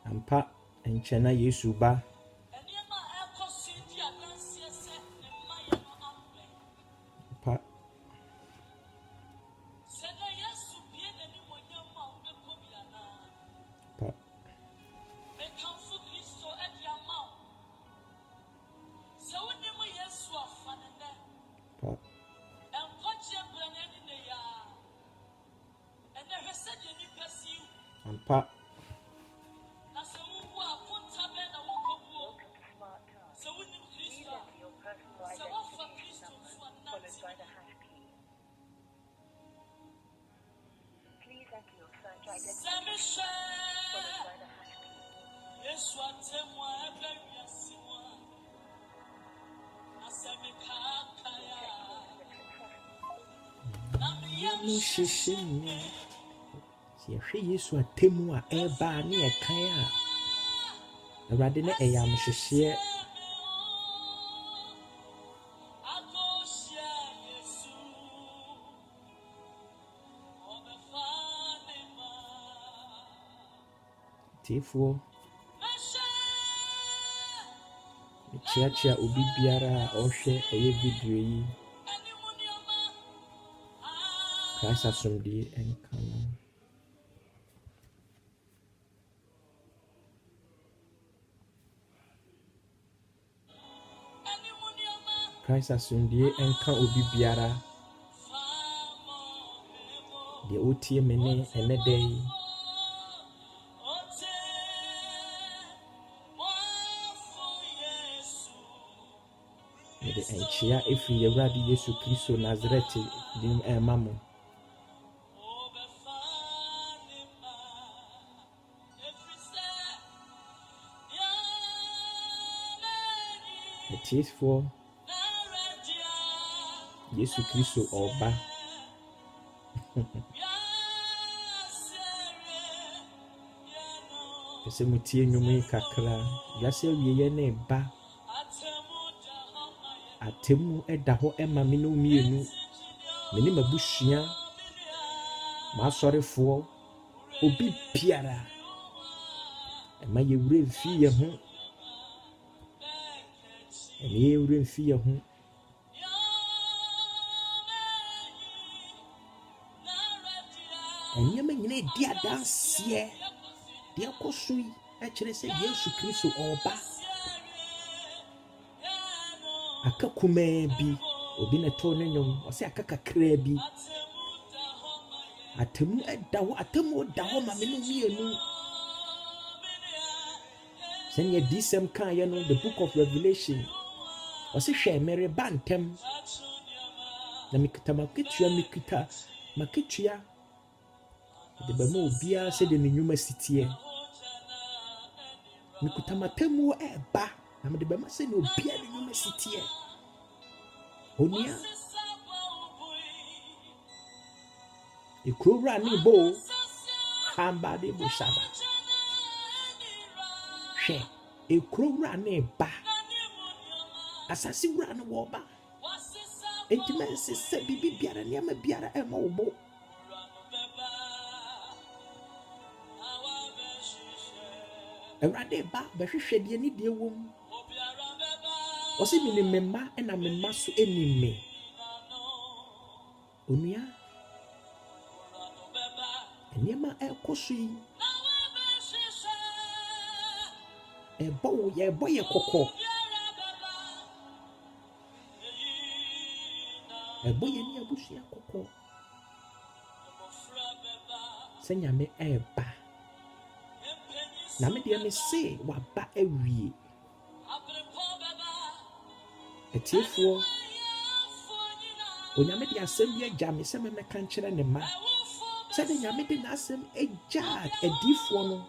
Ampa enchena Yesu ba. Pa. Pa. Pa. Ampa. Si ehwe Yesu atemu a eba ne ekan a Awurade ne eyam hyehye tifo chia obi biara a ohwe eye video yi Christ asomdie enka Christ asomdie enka obi biara de otie mene enedai de enchia efiri Awurade Yesu Kristo Nazareth dim emamo tifo Yesu Kristo oba Pese mutie nwumu kakra yase wiye na eba atemu eda ho ema me no mienu me ni mabusua ma sorefo obi piara ema ye wure mfi ye ho ye wure mfi ye ho enyama nyine di adanse de akosui e kire se Yesu Kristo oba akakume bi obi na to ne nyom o se akakakra bi atemu da ho ma me no mienu senya disem kan ye no the book of Revelation o se hwe mere bantem na mikita maketua de ba mo bia se de nyuma sitie mikuta matemu eba na me de ba ma se no bia de nyuma sitie onia ikrura ni bo hamba de bo shaba hwe ikrura ni ba asasi wura no wo ba entimense se bibi biara ne ma biara e ma wo bo Awurade ba behwehwede ni de wom osi mi ne memma na memma so enime onia enema ekoso yi ebo ye kokko ebo ye ni abusua kokko se nyame eba na me de me se waba awie etiefo onyame de asem bi agya me se me meka nkyere ne ma se de nyame de na asem agya edifo no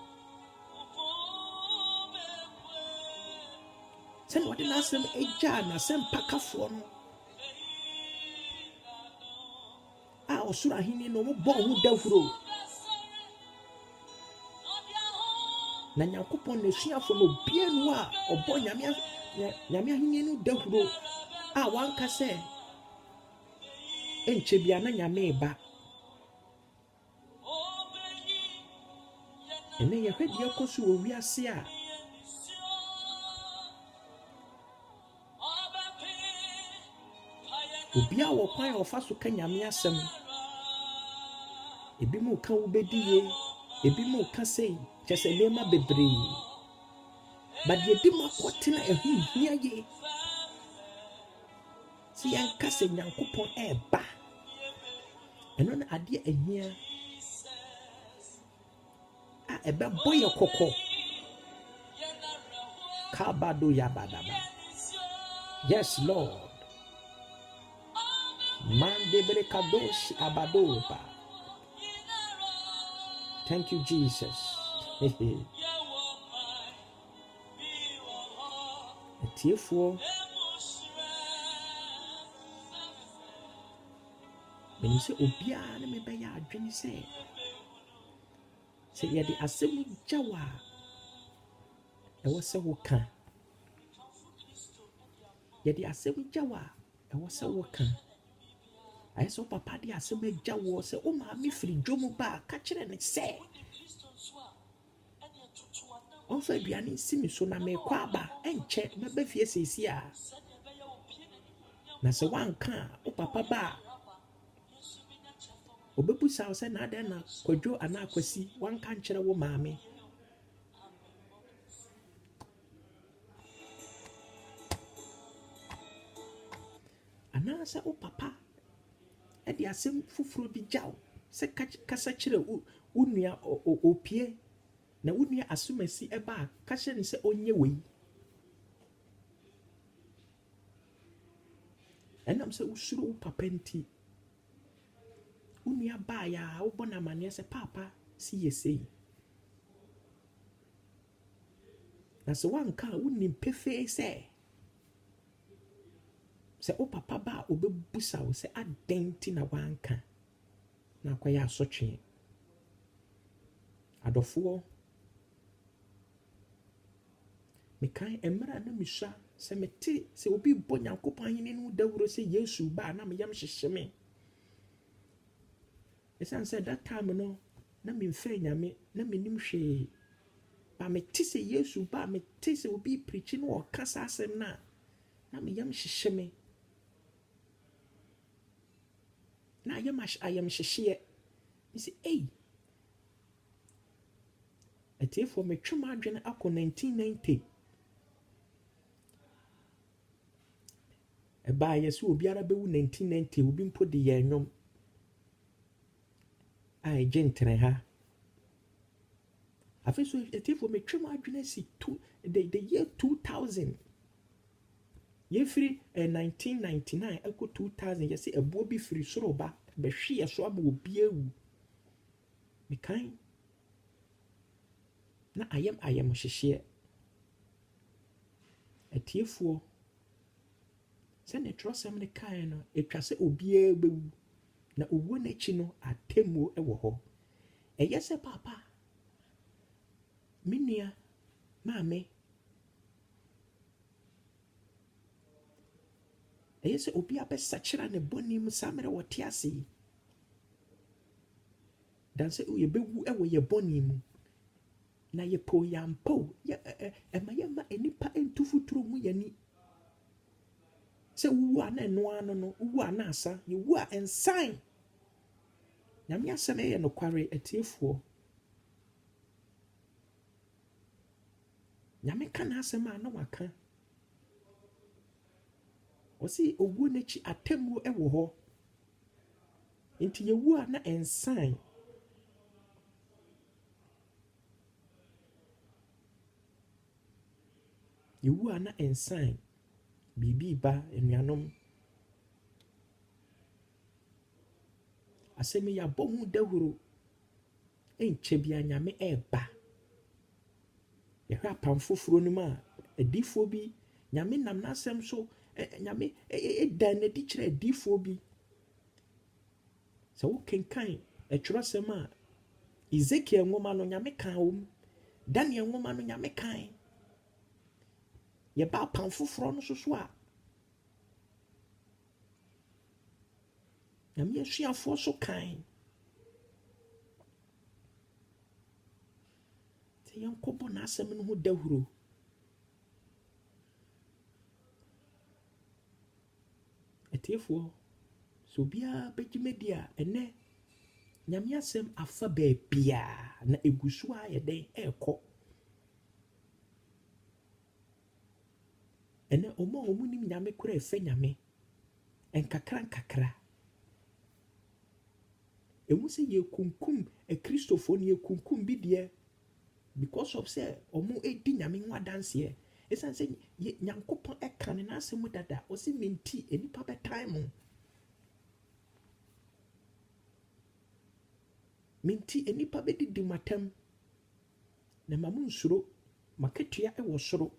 se no de na asem agya na asem pakafo no a osura hini no mo bo hu dahuro na Nyankopɔn na suafo no bia no a ɔbɔ nyame ahini no dahuro a wanka sɛ enche bia na nyame ba ene ye hwedi akoso wo wiase a obia wo kwan ofa so ka nyame asɛm ebi mu ka wo bediye ebi mu ka sei kyese nema bebre but ye di makotena ehunhia ye si yanka se Nyankopɔn eba eno na ade ehia a ebe boye kokko kabado yabadaba. Yes Lord mandebre kadosh abadoba. Thank you Jesus. Etiefo when se obia na me be ya adwene se ye de asem gyawa e wo se wo kan ye de asem gyawa e wo se wo kan ayi so papa de asem gyawo se o ma me firi dwomu ba ka kire ne se on fa aduane simi so na me kwa aba enche me ba fie sesi a na se wanka o papa ba obebu sa o se na ada na kwadwo ana akwasi wanka nkyere wo maame ana se o papa e de asem fufuro bi gyaw se kasa kyere unua opie na unua asumasi eba ka hye ne se onye wei enam se usuro papa nti unua ba ya wo bona mane se papa si yesei na se wanka unim pefe se o papa ba obebusa wo se adenti na wanka na kwaya asotwe adofo mekan emra na misha se meti se obi bo Nyankopɔn hene no dawuro se Yesu ba na me yam hyehyeme esan se that time no na me mfa nyame na me nim hwe ba meti se Yesu ba meti se obi preach no o kasa asem na me yam hyehyeme na ayam hyehye me se etiefo me twema adwene akọ 1990 eba yesu obiara bewu 1990 obi mpo de ye nwom ai gentre ha afeso etiefo me twema adwene si the year 2000 ye free 1999 eko 2000 yesi ebo bi free soro ba be hwe ye so aba obi ewu me kan na ayam hyehye etiefo se ne trosem ne kan no etwa se obi ebewu na owo n'achi no atemuo ewo ho eye se papa minia maame eye se obi abesachira ne bonim samere wote ase dan se o yebewu ewo ye bonim na ye po yampo ema enipa entufuturu mu yani se wu ana no ano no wu ana asa ye wu a ensign nyame aseme ye no kware etiefo nyame kana asema na waka osi owu n'echi atemu ewo ho Inti yewu a na ensan. Yewu a na ensan. Bibi ba enuanom. Asemi ya bohu dahuro. Enche bia nyame eba. Yehwe apam foforo no ma adifo bi nyame nam nasem so nyame dan na di kire adifo bi. So wo kenkan etworosem a Ezekiel ngoma no nyame kan wom. Daniel ngoma no nyame kan. Ye ba apam foforo no so a nyame asuafo so kan. Yankobo na asem no ho dahuro. Etiefo so bia begimedi a ene nyame asem afa ba bia na egusu a yeden ekọ. Ene omo nim nyame kura efe nyame enkakra. Emu se ye kunkum Kristofo ne ye kunkum bi de because of say omo edi nyame nwa danse esan say nyankopon eka ne na asem dada o se menti enipa be time menti enipa be di matam na mamu nsuro maketua e wo soro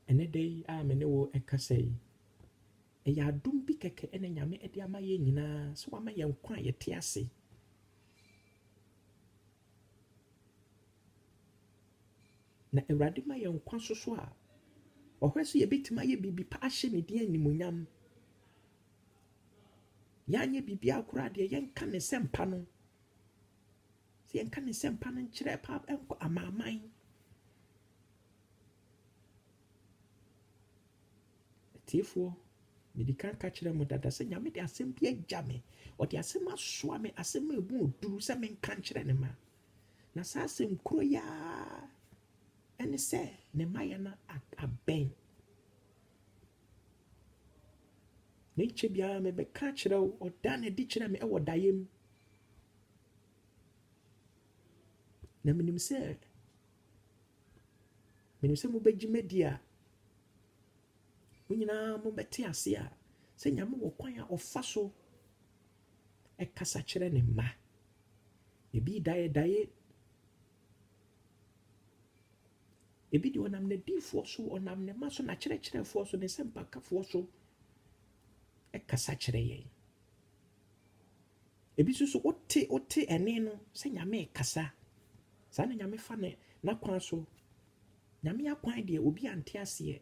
ene dey a me ne wo ekasai e ya dum bi keke ene nyame edi ama ye nyina so ama ye nkwa ye te ase. Na Awurade ma yɛn nkwa soso a ɔhwɛ so yɛbɛtumi ayɛ biribi pa ahyɛ ne din animuonyam. Yɛanyɛ biribi akora deɛ yɛnka ne sɛmpa no. Sɛ yɛnka ne sɛmpa no nkyerɛ pa ɛnkɔ amaaman. Atiefoɔ, mede kan ka kyerɛ mo dada sɛ nyame de asɛm bi agya me. Ɔde asɛm asoa me, asɛm a ɛmu oduru sɛ menka nkyerɛ ne ma. Na saa asɛm koro yaa ɛne sɛ ne mayɛ na abɛn. Na nkyɛ biara mebɛka kyerɛ wo ɔda na di kyerɛ me ɛwɔ dayem. Na menim sɛ mobɛgye medi a mo nyinaa mobɛte ase a sɛ nyame wɔ kwan a ɔfa so ɛkasa kyerɛ ne mma. Ebi daye ebi di onam ne difoɔ so onam ne ma so na kyerɛkyerɛfoɔ so ne sɛmpakafoɔ so ɛkasa kyerɛ yɛn. Ebi so wote ɛne no sɛ nyame kasa. Saa na nyame fa ne nakwan so. Nyame akwan deɛ obi ante aseɛ.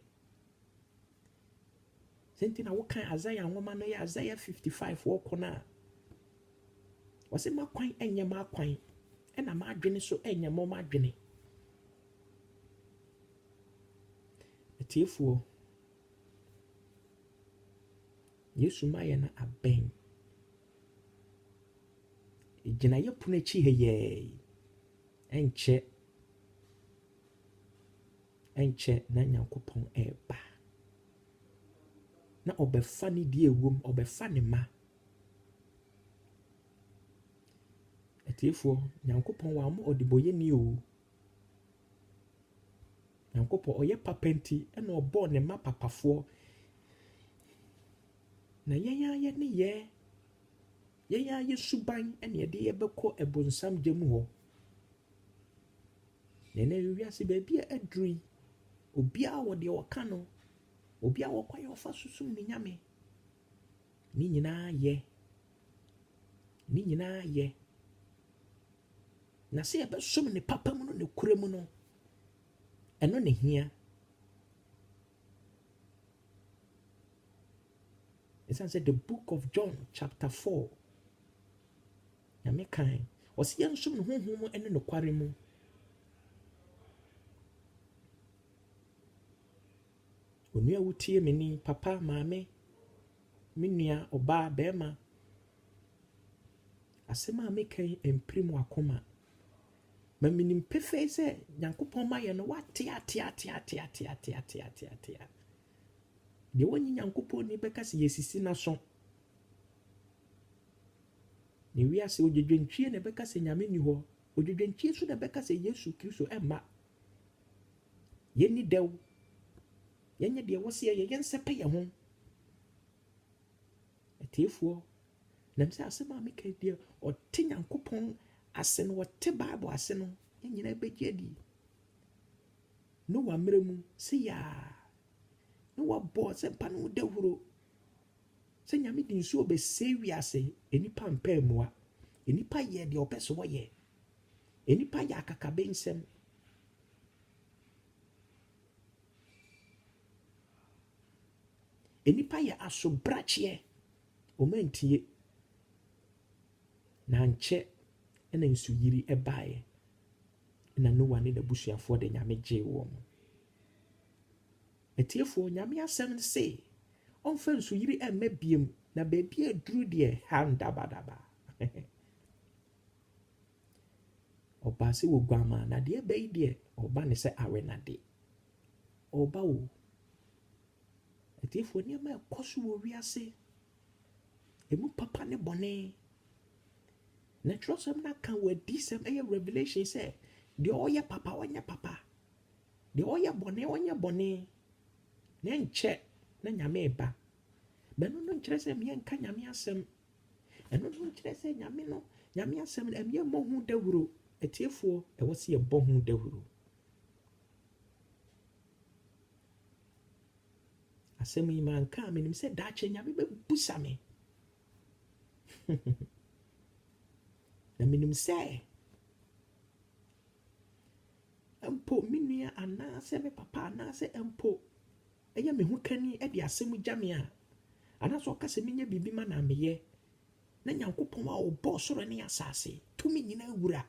Senti na wokan Isaiah nwoma no yɛ Isaiah 55 wɔkɔ na wɔsɛ makwan ɛnyɛ makwan ɛna madwene so ɛnyɛ mo madwene. Atiefoɔ, Yesu ma yɛ na abɛn. Gyina yɛ pono akyi ha yɛɛ. Ɛnkyɛ na Nyankopɔn ɛɛba. Na ɔbɛfa ne die ewom, ɔbɛfa ne ma. Atiefoɔ, Nyankopɔn wɔ amo ɔdebɔyɛni o. Nyankopɔn ɔyɛ papa nti ɛna ɔbɔɔ ne ma papafoɔ. Na yɛn ne yɛn suban ɛna yɛde yɛbɛkɔ ɛbonsam gya mu hɔ. Na ɛnɛ wiase baabi a aduru obiara wɔ deɛ ɔka no. Obiara wɔ kwan a ɔfa susum ne nyame. Ne nyinaa yɛ. Na sɛ yɛbɛsom ne papa mu no ne kura mu no ɛno ne hia. Ɛsan sɛ the book of John chapter 4 nyame kan ɔsɛ yɛnsom ne honhom mu ɛne nokware mu. Onua wotie me ni papa maame me nua ɔbaa bɛrima asɛm a mekan mpirim wakoma ma menim pefee sɛ Nyankopɔn ma yɛ no wate. de wonyi nyankopɔn ni bɛka sɛ yɛsisi na so ne wiase odwodwantwie na bɛka sɛ nyame ni hɔ odwodwantwie so na bɛka sɛ yesu kristo ɛmma yɛnni dɛw yɛnyɛ deɛ wɔ sɛ yɛyɛ nsɛpɛ yɛ ho atiefoɔ nam sɛ asɛm a meka deɛ ɔte nyankopɔn ase no wɔte bible ase no nyinaa bɛgye adi noa mmerɛ mu sɛ yaa na wabɔ sɛ mpa no dahuro sɛ nyame de nsuo bɛsɛe wiase enipa mpɛ mmoa enipa yɛ deɛ ɔpɛ sɛ wɔyɛ enipa yɛ akakabɛnsɛm enipa yɛ asobrakyeɛ ɔmantie na nkyɛ ɛna nsuyiri ɛbaeɛ na noa ne n'abusuafoɔ de nyame gyee wɔn atiefoɔ nyame asɛm no se ɔmfa nsuyiri ɛmma biem na baabi aduru deɛ handabadaba ɔbaa sɛ wɔguama na deɛ bɛyi deɛ ɔba ne sɛ awenade ɔba wo atiefoɔ nneɛma ɛkɔ so wɔ wiase emu papa ne bɔne na twerɛsɛm no aka wɔ adisɛm ɛyɛ revelation sɛ deɛ ɔyɛ papa ɔnyɛ papa deɛ ɔyɛ bɔne ɔnyɛ bɔne na nkyɛ na nyame eba bɛno no nkyerɛ sɛ meɛnka nyame asɛm ɛno no nkyerɛ sɛ nyame asɛm no ɛmeɛ mmɔ ho dawuro atiefoɔ ɛwɔ sɛ yɛbɔ ho dawuro asɛm yi manka a menim sɛ daakye nyame bɛbusa me na menim sɛ mpo me nua anaasɛ me papa anaasɛ mpo ɛyɛ me ho kani ɛde asɛm gya me a anaasɛ ɔka sɛ menyɛ biribi ma na meyɛ na nyankopɔn a ɔbɔɔ soro ne asase tumi nyinaa wura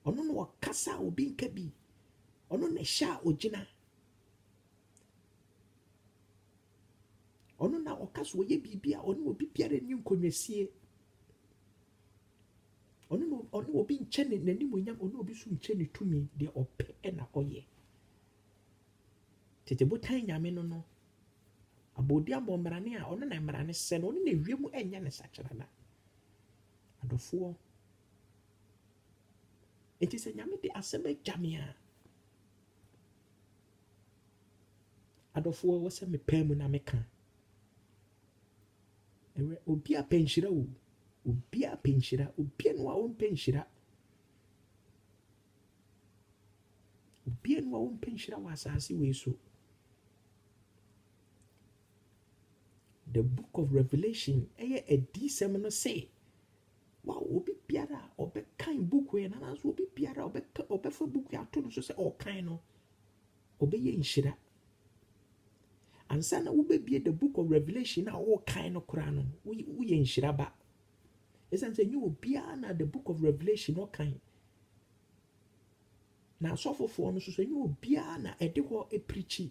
ɔno na ɔkasa a obi nka bi ɔno na ɛhyɛ a ɔgyina ɔno na ɔka so ɔyɛ biribi a ɔne obi biara ni nkonnwasie ɔno obi nkyɛ ne n'animonyam ɔno obi so nkyɛ ne tumi deɛ ɔpɛ ɛna ɔyɛ tete botan nyame no abɔdi abɔ mmarane a ɔno na mmarane sɛ no ɔno na ewiem ɛnyɛ ne sakyerana adɔfoɔ enti sɛ nyame de asɛm agya me a adɔfoɔ wɔ sɛ mepɛ mu na meka obi apɛ nhyira o obi apɛ nhyira obi no a wɔmpɛ nhyira obi no a wɔmpɛ nhyira wɔ asase wei so the book of Revelation ɛyɛ adisɛm no say wow obi biara a ɔbɛkan book wei na nanso obi biara a ɔbɛfa book yi ato no so sɛ ɔkan no ɔbɛyɛ nhyira ansa na wobɛbie the book of Revelation a wɔkan no koraa no woyɛ nhyira ba ɛsiane sɛ nyɛ obiara na the book of Revelation ɔkan na asɔfofoɔ no so nyɛ obiara na ɛde hɔ ɛpirikyi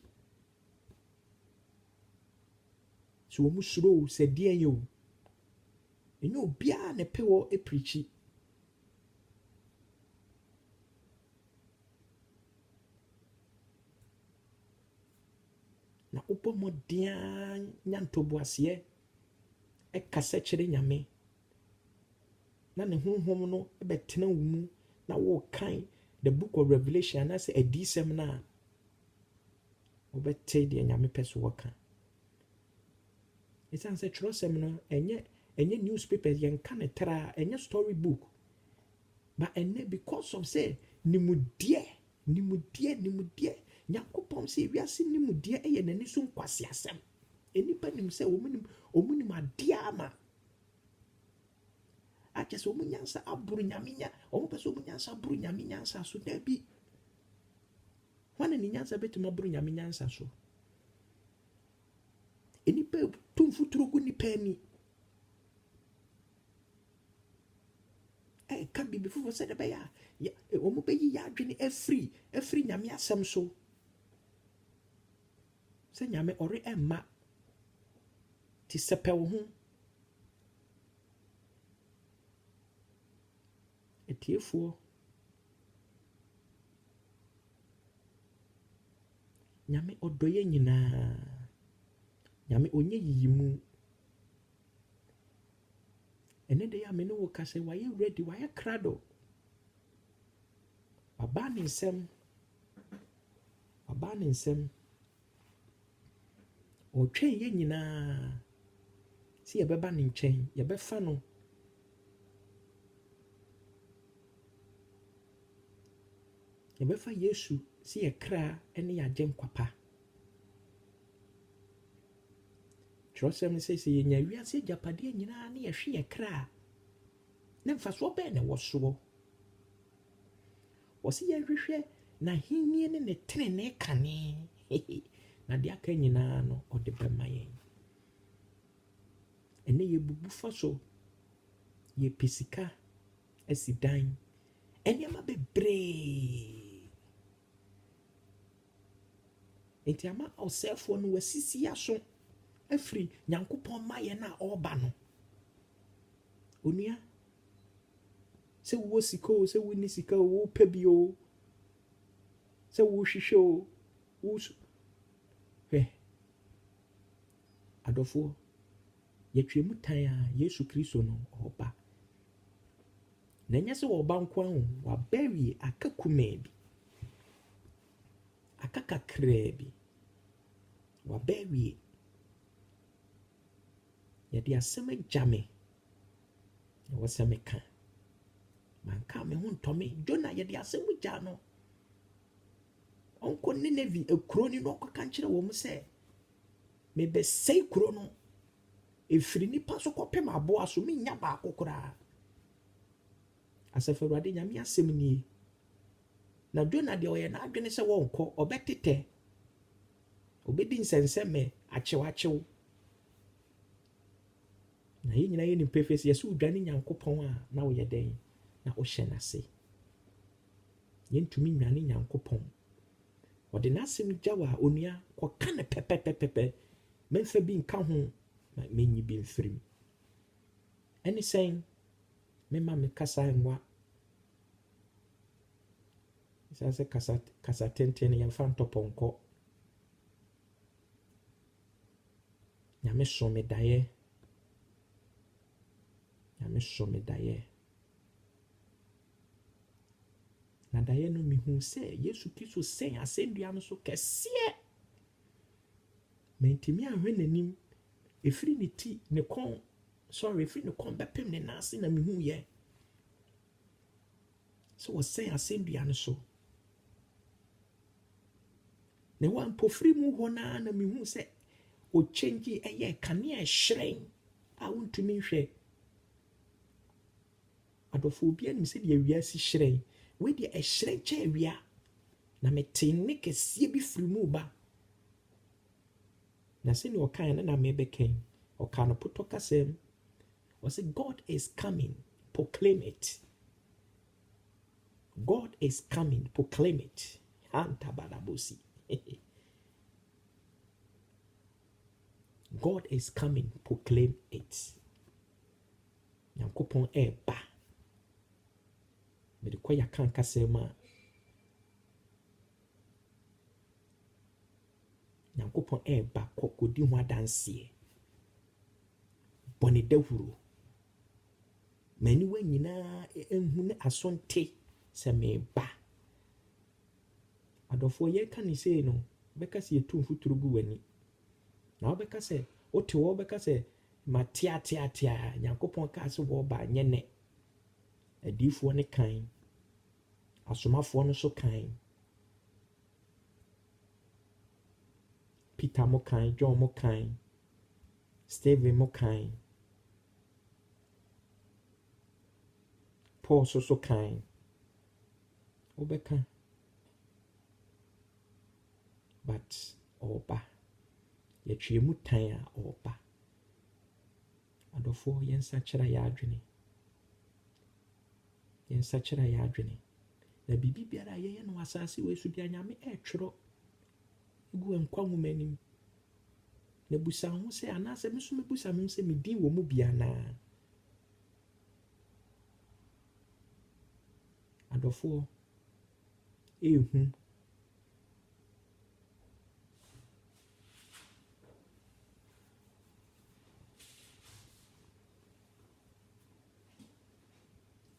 so wɔn suro sɛ deɛ yɛ o ɛnyɛ obiara na ɛpɛ hɔ ɛpirikyi na wobɔ mmɔden nya ntoboaseɛ ɛkasa kyerɛ nyame na ne honhom no ɛbɛtena wo mu na wɔrekan the book of Revelation anaasɛ adisɛm no a wobɛte deɛ nyame pɛ so wɔka ɛsiane sɛ twerɛsɛm no ɛnyɛ newspaper yɛnka ne tra ɛnyɛ story book but ɛnɛ because of sɛ nimudeɛ nyankopɔn sɛ wiase nimudeɛ ɛyɛ n'ani so nkwasi asɛm enipa nim sɛ ɔmo nim adeɛ ama akyɛ sɛ ɔmo nyansa aboro nyame nya ɔmo pɛ sɛ ɔmo nyansa aboro nyame nyansa so dabi hwana ne nyansa bɛtumi aboro nyame nyansa so enipa tumfuturo gu nipa ani ɛka bibi foforɔ sɛ de bɛyɛ a ɔmo bɛyi yɛ adwene afiri nyame asɛm so sɛ nyame ɔre ɛmma ti sɛpɛ wo ho etiefoɔ nyame ɔdɔ yɛ nyinaa nyame onye yiyimu ene de ya me no wo ka sɛ wayɛ ready wayɛ krado waba ne nsɛm ɔtwɛn yɛ nyinaa sɛ yɛbɛba ne nkyɛn yɛbɛfa no yɛbɛfa yesu sɛ yɛ kra ne yɛ agye nkwapa kyerɛsɛm no sɛ yɛnya wiase agyapadeɛ nyinaa ne yɛhwe yɛ kra a ne mfasoɔ bɛɛ na ɛwɔ soɔ wɔsɛ yɛhwehwɛ n'ahennie ne ne tenenee kane na deɛ aka nyinaa no ɔde bɛma yɛn ɛnɛ yɛbubu fa so yɛpɛ sika asi dan nneɛma bebree nti ama ɔsɛefoɔ no wasisi aso afiri nyankopɔn ma yɛn a ɔreba no onua sɛ wowɔ sika o sɛ wonni sika o wopɛ bi o sɛ wohwehwɛ o hwɛ adɔfoɔ yɛtwam tan a yesu kristo no ɔreba na ɛnyɛ sɛ wɔba nko a waba awie aka kumaa bi aka kakraa bi waba awie yɛde asɛm agya me na wɔ sɛ meka manka me ho ntɔme Jona yɛde asɛm agya no ɔnkɔ Ninevi akuro ni no ɔkɔka nkyerɛ wɔ mu sɛ mebɛsɛe kuro no ɛfiri nipa so kɔpem aboa so menya baako koraa asafo Awurade nyame asɛm nie na Jona deɛ ɔyɛ n'adwene sɛ wɔnkɔ ɔbɛtetɛ ɔbɛdi nsɛnsɛmɛ akyewakyew na yɛn nyinaa yɛ nipa fɛ sɛ yɛsɛ wodwane Nyankopɔn a na woyɛ dɛn na wohyɛ n'ase yɛntumi nwane Nyankopɔn ɔde n'asɛm gya wɔ a onua kɔka ne pɛpɛpɛpɛpɛ memfa bi nka ho na menyi bi mfirim ɛne sɛn mema me kasa nwa ɛsiane sɛ kasa tenten no yɛmfa ntɔpɔnkɔ nyame so me daeɛ na daeɛ no mehu sɛ yesu kristo sɛn asɛnnua no so kɛseɛ mantimi ahwɛ n'anim ɛfiri ne ti ne kɔn ɛfiri ne kɔn bɛpem ne naase na mehu yɛ sɛ wɔsɛn asɛnnua no so na wampofiri mu hɔ naa na mehu sɛ ɔkyɛngye ɛyɛ kanea ɛhyerɛn a wontumi nhwɛ adɔfo obi anim sɛ deɛ awia si hyerɛn wei deɛ ɛhyerɛn kyɛ awia na metee nne kɛseɛ bi firi mu ba na sɛnea ɔkae no na mebɛkɛn ɔka no potɔ kasɛm ɔsɛ God is coming, proclaim it. God is coming, proclaim it. Antabadabosi. God is coming, proclaim it. Nyankopɔn ɛɛba mede kɔ yɛaka nkasɛm a Nyankopɔn ɛɛba kɔkɔdi ho adanseɛ bɔne dahuro m'aniwa nyinaa ɛhu ne asɔnte sɛ meba adɔfoɔ yɛka ne sei no bɛka sɛ yɛtu mfuturo gu w'ani na wobɛka sɛ wote hɔ wobɛka sɛ mateateatea Nyankopɔn kaa sɛ wɔba nyɛ nɛ adiifoɔ ne kan asomafoɔ no so kan Peter mo kan John mo kan Stephen mo kan Paul so kan wobɛka but ɔba yɛtwe mu tan a ɔba adɔfoɔ yɛnsakyera yɛ adwene na biribi biara a yɛyɛ no asase wɔ so bia nyame ɛtwerɛ egu nkwa nwoma anim na busa ho sɛ anaasɛ me so mebusa me sɛ medin wɔ mu bia naa adɔfoɔ ehu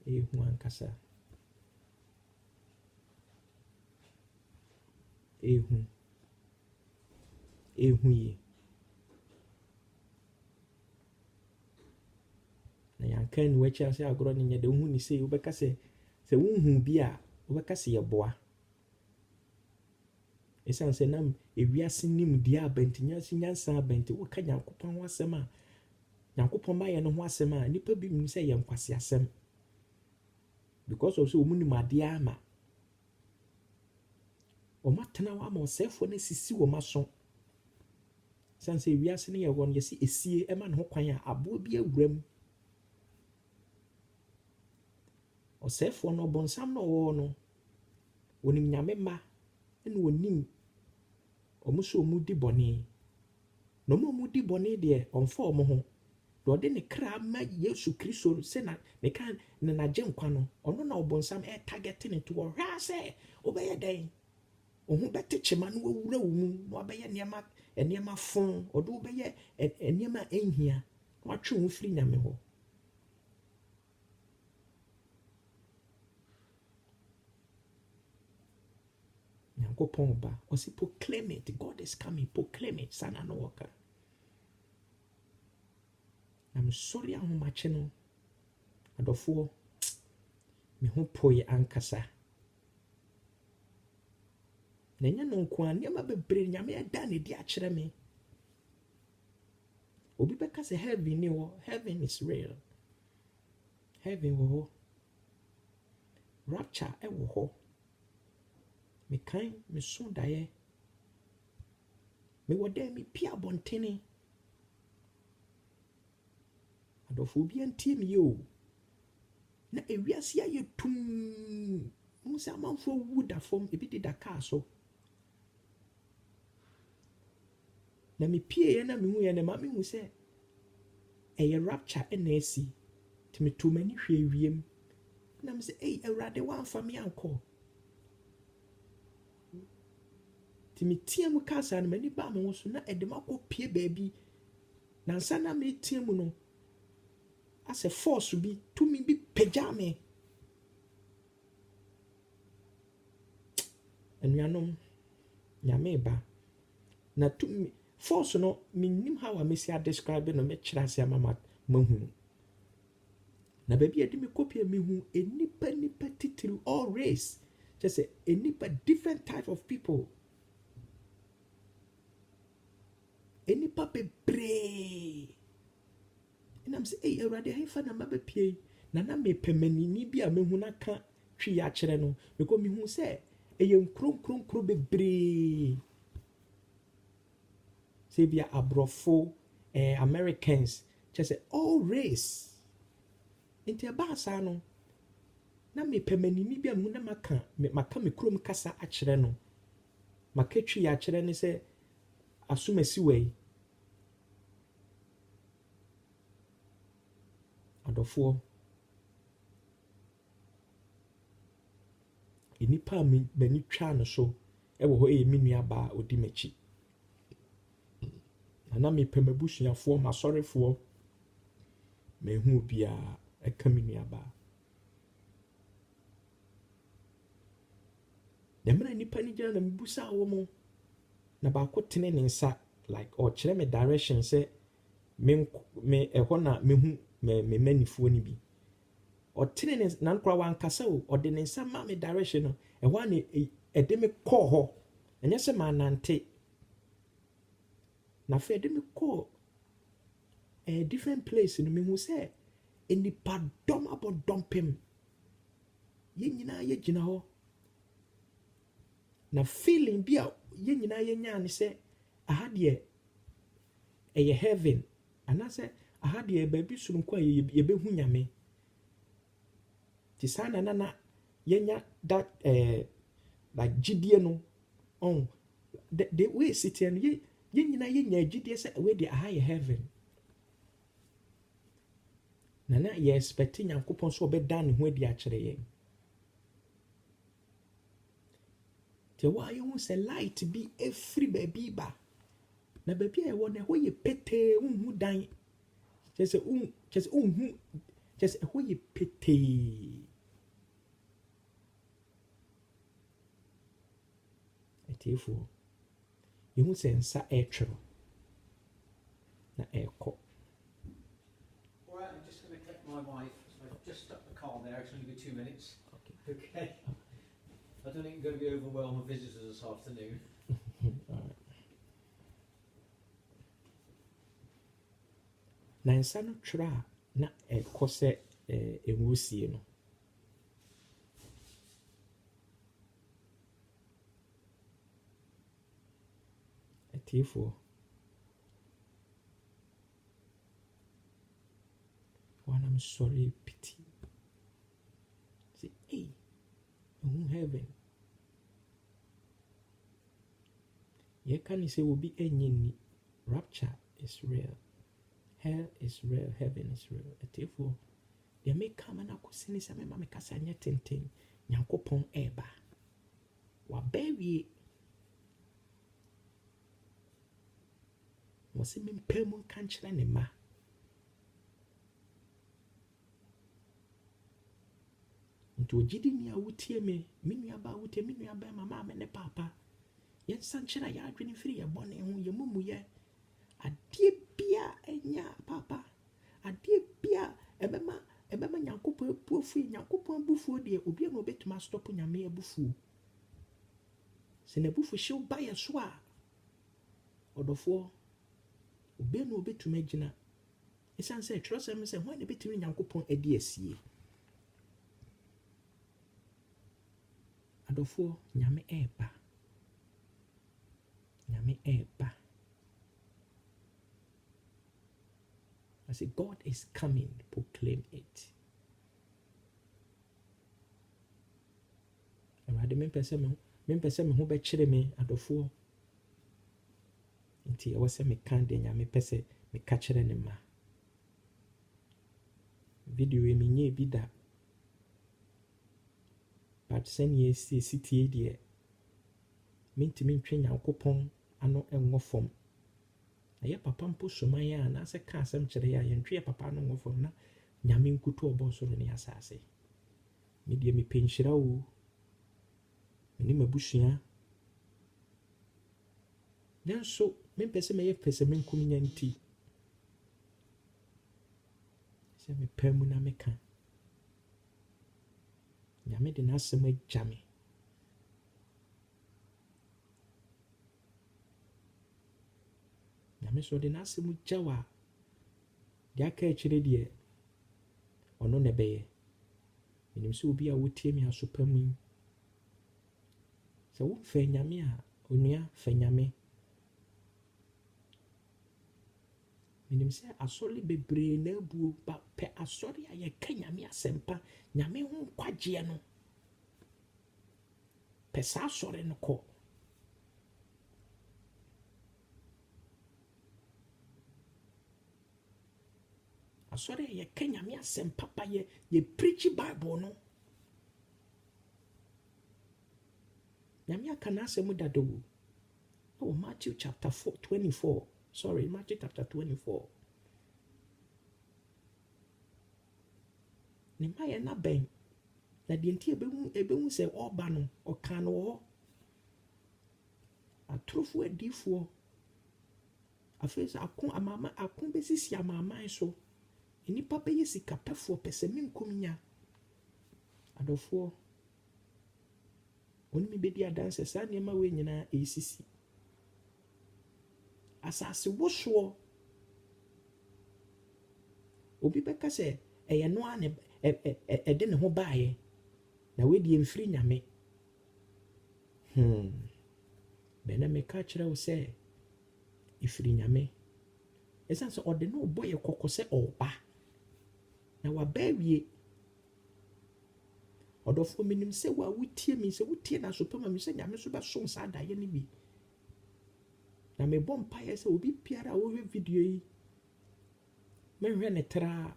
Ehu ankasa. Ehu ye. Na yanka ni wachi ase agoro ne nya de hu ni sei wobɛka sɛ wonhu bi a wobɛka sɛ yɛboa. Esan sɛ nam ewiase nim dia abantinya si nyansa abanti woka Nyankopɔn ho asɛm a Nyankopɔn ba yɛ no ho asɛm a nipa bi nim sɛ yɛ nkwasi asɛm. Because of so omu nim ade ama. Omatena wa ma osefo na sisi wo maso. San sɛ ewiase ne yɛ wɔ no yɛsi esie ɛma ne ho kwan a aboa bi awuram. Osefo no bonsam no wo no wonim nyame ma ɛna wonim ɔmo so ɔmo di bɔne. Na ɔmo di bɔne deɛ ɔmfa ɔmo ho. Na ɔde ne kra ma Yesu Kristo sɛ na ne kan ne nagye nkwa no ɔno na ɔbonsam target ne to ɔhwɛ sɛ wobɛyɛ dɛn. Ohu bɛte kyema no wura wo mu na wabɛyɛ nneɛma fon ɔde wobɛyɛ nneɛma enhia na watwe wo firi nyame hɔ. Nyankopɔn ba ɔsi proclaim it, God is coming, proclaim it. Sana no waka. I'm sorry ahomakye no adɔfoɔ me ho poe ankasa. Na nya no nko a nneɛma bebree nyame ɛda ne di akyerɛ me. Obi bɛka sɛ heaven ni hɔ, heaven is real. Heaven wɔ hɔ. Rapture ɛwɔ hɔ. Me kan me so daeɛ. Me wɔ dɛ me pia abɔntene. Adɔfoɔ obi antie me yo. Na ewiase ayɛ tum. Mo sɛ amanfoɔ wu da fam ebi deda kaa so. Na me pie na me hu yɛ na ma me hu sɛ ɛyɛ rapture ɛna asi. Ti me to mani hwɛ wiem. Na me sɛ ei Awurade wamfa me ankɔ. Ti me tie mu kasa na mani ba me ho so na ɛde makɔ pie baabi. Na nsa na me tie mu no asɛ force bi tumi bi pagya me. Anuanom nyame ba na tumi force no minnim how a mesi a describe no me kyerɛ ase ama mahu. Na baabi a de me kopia me hu enipa titiri all race. Just say enipa different type of people. Enipa bebree. And I'm say, hey, Awurade hefa na mabepie. Na me pemanini bi a mehu na ka twi ya kyerɛ no. Because me hu sɛ ɛyɛ nkronkronkro bebree. Say bia abrofo Americans. Just say all race. Nti aba saa no. Na me pemanini bi a mehu na maka me krom kasa akyerɛ no. Maka twi ya kyerɛ ne sɛ asumasi wei. Adɔfoɔ enipa mani twa no so ɛwɔ hɔ ɛyɛ me nua ba odi m'akyi. Na me pɛ mabusuafoɔ masɔrefoɔ mehu bia ɛka me nua ba. Na mena nipa ni gyina na mebusa wɔ mo na baako tene ne nsa like ɔkyerɛ me direction sɛ me ɛhɔ na mehu me manifoɔ ni bi. Ɔtene ne na nkora wankasa o ɔde ne nsa ma me direction no ɛhɔ a ne ɛde me kɔɔ hɔ. Ɛnyɛ sɛ manante. Na fe ɛde me kɔɔ different place no mehu sɛ enipa dɔm abɔ dɔmpem. Yɛn nyinaa yɛgyina hɔ. Na feeling bi a yɛn nyinaa yɛnya ne sɛ aha deɛ ɛyɛ heaven anasɛ aha deɛ baabi soronko a yɛbɛhu nyame. Ti saa na yɛnya that like gidie no on the way sitting no yɛn nyinaa yɛnya gidie sɛ we deɛ aha yɛ heaven. Na yɛ expect Nyankopɔn so ɔbɛda ne ho adi akyerɛ yɛn. Te wa yɛn ho sɛ light bi efiri baabi ba. Na baabi a yɛwɔ no hɔ yɛ petee unhu dan. Kyerɛ sɛ unhu just ɛhɔ yɛ petee atiefoɔ yɛhu sɛ nsa ɛretwerɛ na ɛrekɔ. All right, I'm just going to collect my wife. So I've just stopped the car there. It's only be 2 minutes. Okay. I don't think I'm going to be overwhelmed with visitors this afternoon. All right. Na nsa no twerɛ a na ɛkɔ sɛ nwusie no. Atiefoɔ wanam sɔre piti sɛ ei ɛhu heaven yɛka ne sɛ obi ɛnyɛ nni rapture is real, hell is real, heaven is real. Atiefoɔ deɛ meka ma no akɔsi ne sɛ mema mekasa nyɛ tenten Nyankopɔn ɛɛba waba awie wɔ sɛ mempɛ mu nka nkyerɛ ne ma nti ogyidini a wotie me nuaba a wotie me nuaba ma maame ne papa yɛnsa nkyerɛ yɛ adwene firi yɛ bɔne ho yɛ mumuyɛ adeɛ bia ɛnya papa adeɛ bia ɛbɛma Nyankopɔn abuo firi Nyankopɔn abufuo deɛ obi a na obɛtumi astɔpo Nyame abufuo sɛ n'abufuhyew ba yɛ so a ɔdɔfoɔ obi na obɛtumi agyina ɛsiane sɛ Kyerɛwsɛm sɛ hwan na bɛtumi Nyankopɔn adi asie adɔfoɔ Nyame ɛɛba Nyame ɛɛba I say God is coming, proclaim it. Awurade mempɛ sɛ me ho bɛkyerɛ me adɔfoɔ nti ɛwɔ sɛ meka deɛ Nyame pɛ sɛ meka kyerɛ ne ma video yi menyɛ bi da but sɛnea ɛsi tie deɛ mentumi ntwe Nyankopɔn ano ɛnwɔ fam ɛyɛ papa mpo soman a anaasɛ ka asɛm kyerɛ yɛ a yɛntwe yɛ papa ano nwɔ fam na Nyame nkutu ɔbɔ soro ne asase medeɛ mepɛ nhyira o mene m'abusua nanso mempɛ sɛ mɛyɛ pɛ sɛ menkom nya nti sɛ mepɛ mu na meka Nyame de n'asɛm agya me Nyame sɛ ɔde n'asɛm gya wo a deɛ aka akyerɛ deɛ ɔno na ɛbɛyɛ menim sɛ obi a wotie me asopa mu yi sɛ womfa Nyame a onua fa Nyame menim sɛ asɔre bebree na abuo ba pɛ asɔre a yɛka Nyame asɛmpa Nyame ho nkwagyeɛ no pɛ saa asɔre no kɔ asɔre a yɛka Nyame asɛmpa pa yɛ preach Bible no Nyame aka n'asɛm dada o ɛwɔ Matthew chapter 24 Matthew chapter 24 ne ma yɛ nabɛn na deɛ nti ɛbɛhu sɛ ɔba no ɔka no wɔ hɔ atorofo adiifoɔ afei sɛ ako bɛsisi amaaman so nnipa bɛyɛ sikapɛfoɔ pɛ sɛ menkom nya adɔfoɔ ɔne me bɛdi adanse saa nneɛma wei nyinaa ɛsisi asase wosoɔ obi bɛka sɛ ɛyɛ no a ne ɛde ne ho baeɛ na wedeɛ mfiri Nyame bɛna meka kyerɛ wo sɛ ɛfiri Nyame ɛsiane sɛ ɔde ne ɔbɔ yɛ kɔkɔ sɛ ɔba na waba awie ɔdɔfoɔ menim sɛ wo a wotie me sɛ wotie na asopɛ ma me sɛ Nyame so bɛsom saa daeɛ no bi na mebɔ mpaeɛ sɛ obi biara a wohwɛ video yi menhwɛ ne tra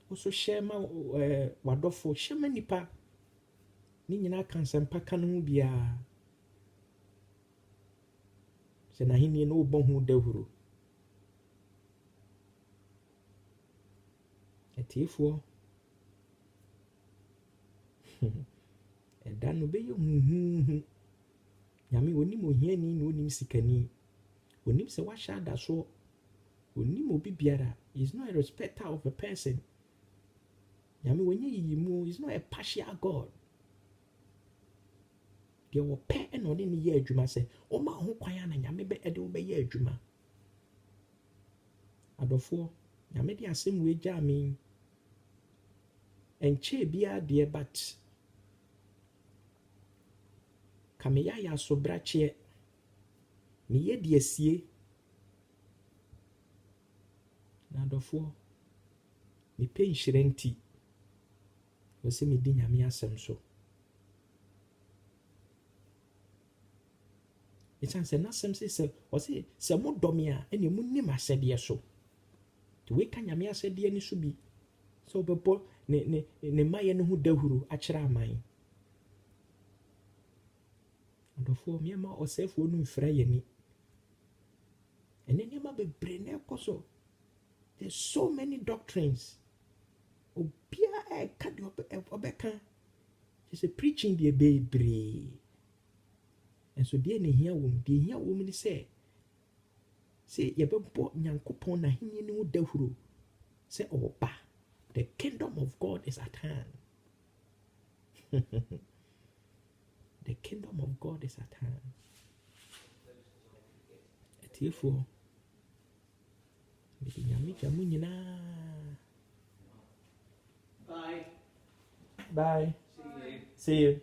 woso hyɛ ma wadɔfoɔ hyɛ ma nipa ne nyinaa ka nsɛmpa ka no ho biara sɛ n'ahenni no wobɔ ho dahuro Atiefoɔ ɛda no bɛyɛ huhuhu. Nyame onim ohiani na onim sikani. Onim sɛ wahyɛ adasoɔ. Onim obi biara. He is not a respecter of a person. Nyame wɔnyɛ yiyimu. He is not a partial God. Deɛ wɔpɛ ɛna ɔde ne yɛ adwuma sɛ ɔma ho kwan na nyame ɛde wobɛyɛ adwuma. Adɔfoɔ, nyame de asɛm wei gyaa me. Ɛnkyɛe biara deɛ but ka me yɛayɛ asobrakyeɛ. Meyɛ de asie. Na adɔfoɔ, mepɛ nhyira nti wɔ sɛ medi nyame asɛm so. Ɛsiane sɛ n'asɛm sɛ ɔse sɛ modɔ me a ɛnea monim asɛdeɛ so. Nti woeka nyame asɛdeɛ no so bi sɛ wobɛbɔ ne mmayɛ no ho dahuro akyerɛ aman. Adɔfoɔ, meɛma ɔsɛefoɔ no mfira yɛni. Ɛnɛ nneɛma bebree na ɛkɔ so. There's so many doctrines. Obiara ɛka deɛ ɔbɛka. Kyerɛ sɛ preaching deɛ bebree. Nso deɛ ne hia wɔ mu. Deɛ hia wɔ mu ne sɛ yɛbɛbɔ Nyankopɔn n'ahenni no ho dahuro sɛ ɔba. The kingdom of God is at hand. The kingdom of God is at hand. Atiefoɔ, mede nyame gya mo nyinaa. Bye. Bye. See you. See you.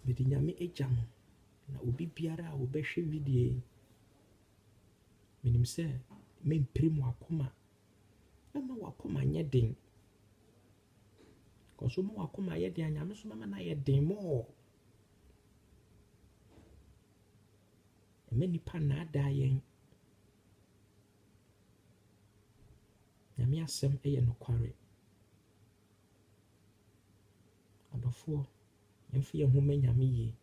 Mede nyame agya mo na obi biara a wɔbɛhwɛ video yi, menim sɛ mempere mu akoma. Mɛma wakoma nyɛ den. Kɔso ma wakoma yɛ den a nyame so mama na yɛ den mɔɔ. Ɛma nipa nnaadaa yɛn. Nyame asɛm ɛyɛ nokware. Adɔfoɔ, yɛmfa yɛn ho ma nyame yie.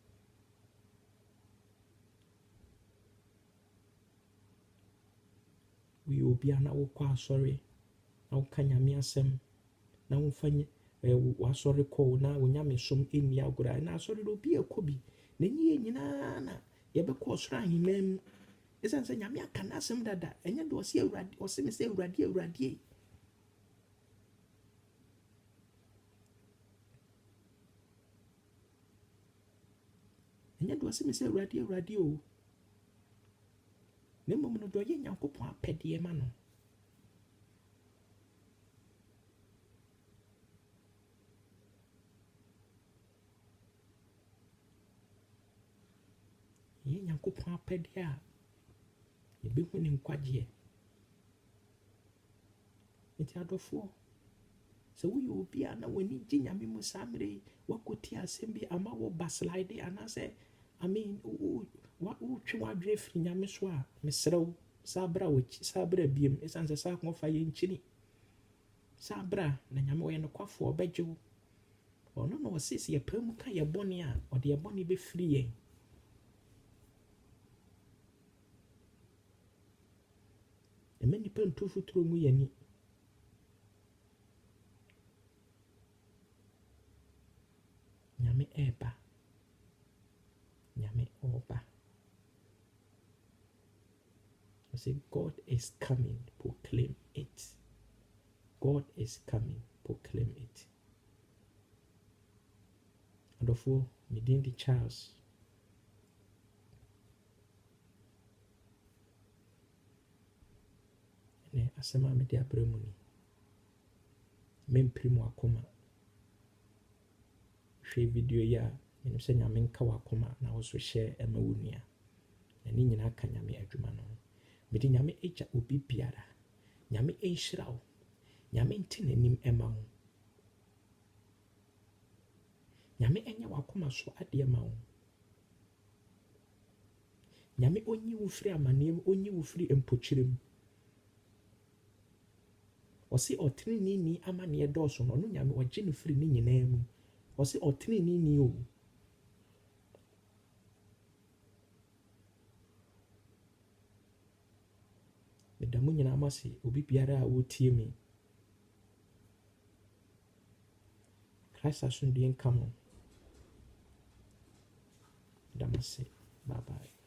Woyɛ obi a na wokɔ asɔre na woka nyame asɛm na womfa wasɔre kɔ na wonyamesom ɛnni agorɔ. Na asɔre no obi ɛkɔ bi na ɛnyɛ yɛ nyinaa na yɛbɛkɔ ɔsoro ahemman mu. Ɛsiane sɛ nyame aka n'asɛm dada. Ɛnyɛ de ɔse Awurade, ɔse me sɛ Awurade, Awurade. Ɛnyɛ de ɔse me sɛ Awurade, Awurade o. Na mmom no de ɔyɛ Nyankopɔn apɛdeɛ ma no. Ɛyɛ Nyankopɔn apɛdeɛ a yɛbɛhu ne nkwagyeɛ. Nti adɔfoɔ, sɛ woyɛ obi a na w'ani gye nyame mu saa mmerɛ yi, woakɔti asɛm bi ama wo baslide anaasɛ wotwe w'adwerɛ firi nyame so a, mesrɛ wo, saa bra biam. Ɛsiane sɛ saa akɔfa yɛ nkyini. Saa bra na nyame ɔyɛ nokwafoɔ ɔbɛgye wo. Ɔno na ɔse sɛ yɛpɛ mu ka yɛ bɔne a, ɔde yɛ bɔne bɛfiri yɛn. Ɛma nipa nto fotoro mu yɛni. Nyame ɛɛba. Nyame ɔɔba. I say God is coming, proclaim it. God is coming, proclaim it. Adɔfoɔ, me din de Charles. Ne asɛm a mede abrɛ mu ni. Mempere mu akoma. Hwɛ video yi a menim sɛ nyame nka wakoma na wo so hyɛ ɛma wo nua. Ɛne nyinaa ka nyame adwuma no. Mede nyame agya obi biara. Nyame ɛnhyira wo. Nyame nte n'anim ɛma wo. Nyame ɛnyɛ wakoma so adeɛ ma wo. Nyame ɔnyi wo firi amanneɛ mu, ɔnyi wo firi mpɔkyerɛ mu. Ɔse ɔteneneeni amanneɛ dɔɔso no, ɔno nyame ɔgye no firi ne nyinaa mu. Ɔse ɔteneneeni o. meda mo nyinaa ase obi biara a wotie me Christ asomdwe nka mo. Damase. Bye bye.